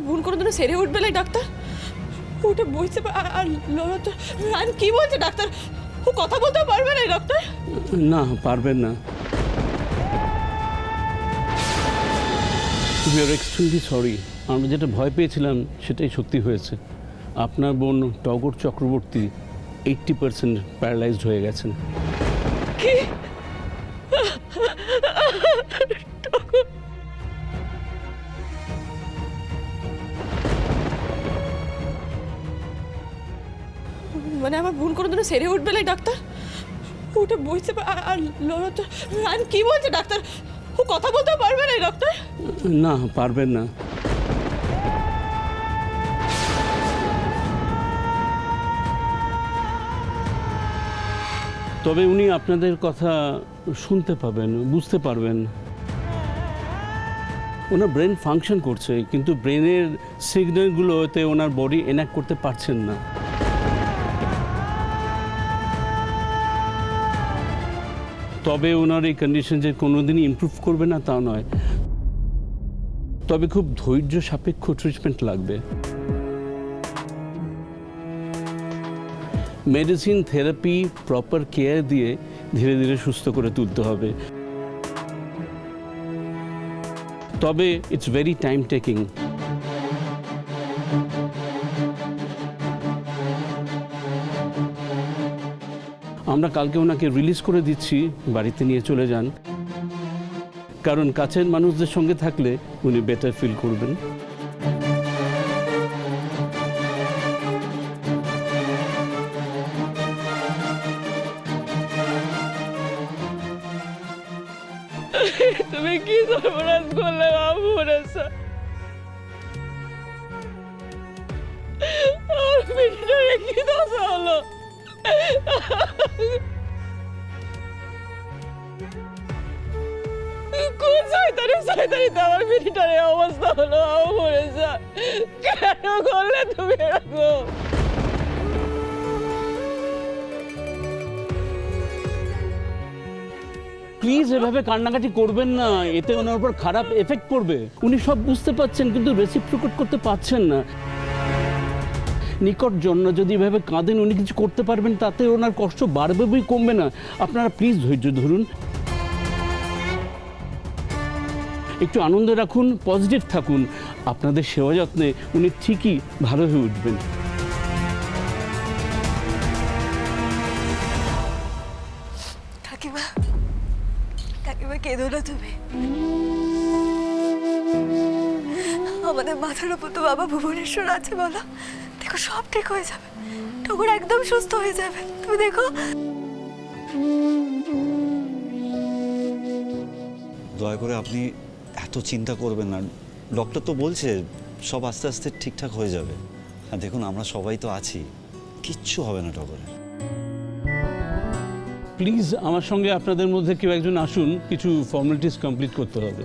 আমার বোন কোনোদিনও সেরে উঠবে না ডাক্তার? ওটা বইছে আর লড়াতে আমি কি বলছে ডাক্তার? ও কথা বলতেও পারবে না ডাক্তার? না, পারবেন না। We are extremely sorry. আমরা যেটা ভয় পেয়েছিলাম সেটাই সত্যি হয়েছে। আপনার বোন টগর চক্রবর্তী 80% প্যারালাইজড হয়ে গেছেন। কি? মানে আমার বোন কোনোদিনও সেরে উঠবে না ডাক্তার? ওটা বইছে আর লড়াতে আমি কি বলছে ডাক্তার? ও কথা বলতেও পারবে না ডাক্তার? না, পারবেন না। তবে উনি আপনাদের কথা শুনতে পাবেন, বুঝতে পারবেন। ওনার ব্রেন ফাংশন করছে, কিন্তু ব্রেনের সিগন্যালগুলোতে ওনার বডি এনাক্ট করতে পারছেন না। তবে ওনার এই কন্ডিশন যে কোনোদিনই ইমপ্রুভ করবে না তা নয়, তবে খুব ধৈর্য সাপেক্ষ ট্রিটমেন্ট লাগবে। মেডিসিন, থেরাপি, প্রপার কেয়ার দিয়ে ধীরে ধীরে সুস্থ করে তুলতে হবে। তবে ইটস ভেরি টাইম টেকিং। আমরা কালকে ওনাকে রিলিজ করে দিচ্ছি, বাড়িতে নিয়ে চলে যান, কারণ কাছের মানুষদের সঙ্গে থাকলে উনি বেটার ফিল করবেন। তুমি কি সর্বনাশ করলে বাবু? কি দশা হলো? কোন শয়তানিতে আমার মেয়েটার এই অবস্থা হলো? বাবু মরেছে কেন করলে তুমি এরকম? প্লিজ এভাবে কান্নাকাটি করবেন না, এতে ওনার উপর খারাপ এফেক্ট পড়বে। উনি সব বুঝতে পারছেন কিন্তু রেসিপ্রোকেট করতে পারছেন না। নিকট জন্য যদি এভাবে কাঁদেন, উনি কিছু করতে পারবেন, তাতে ওনার কষ্ট বাড়বে বই কমবে না। আপনারা প্লিজ ধৈর্য ধরুন, একটু আনন্দ রাখুন, পজিটিভ থাকুন। আপনাদের সেবা যত্নে উনি ঠিকই ভালো হয়ে উঠবেন। কাকিমা, কাকিমা কেঁদো না তুমি। আমাদের মাথার উপর তো বাবা ভুবনেশ্বর আছে, বলো। দেখো সব ঠিক হয়ে যাবে, টগর একদম সুস্থ হয়ে যাবে, তুমি দেখো। দয়া করে আপনি এত চিন্তা করবেন না। ডক্টর তো বলছে সব আস্তে আস্তে ঠিকঠাক হয়ে যাবে। আর দেখুন, আমরা সবাই তো আছি, কিচ্ছু হবে না টগরের। প্লিজ আমার সঙ্গে আপনাদের মধ্যে কেউ একজন আসুন, কিছু ফর্মালিটিস কমপ্লিট করতে হবে।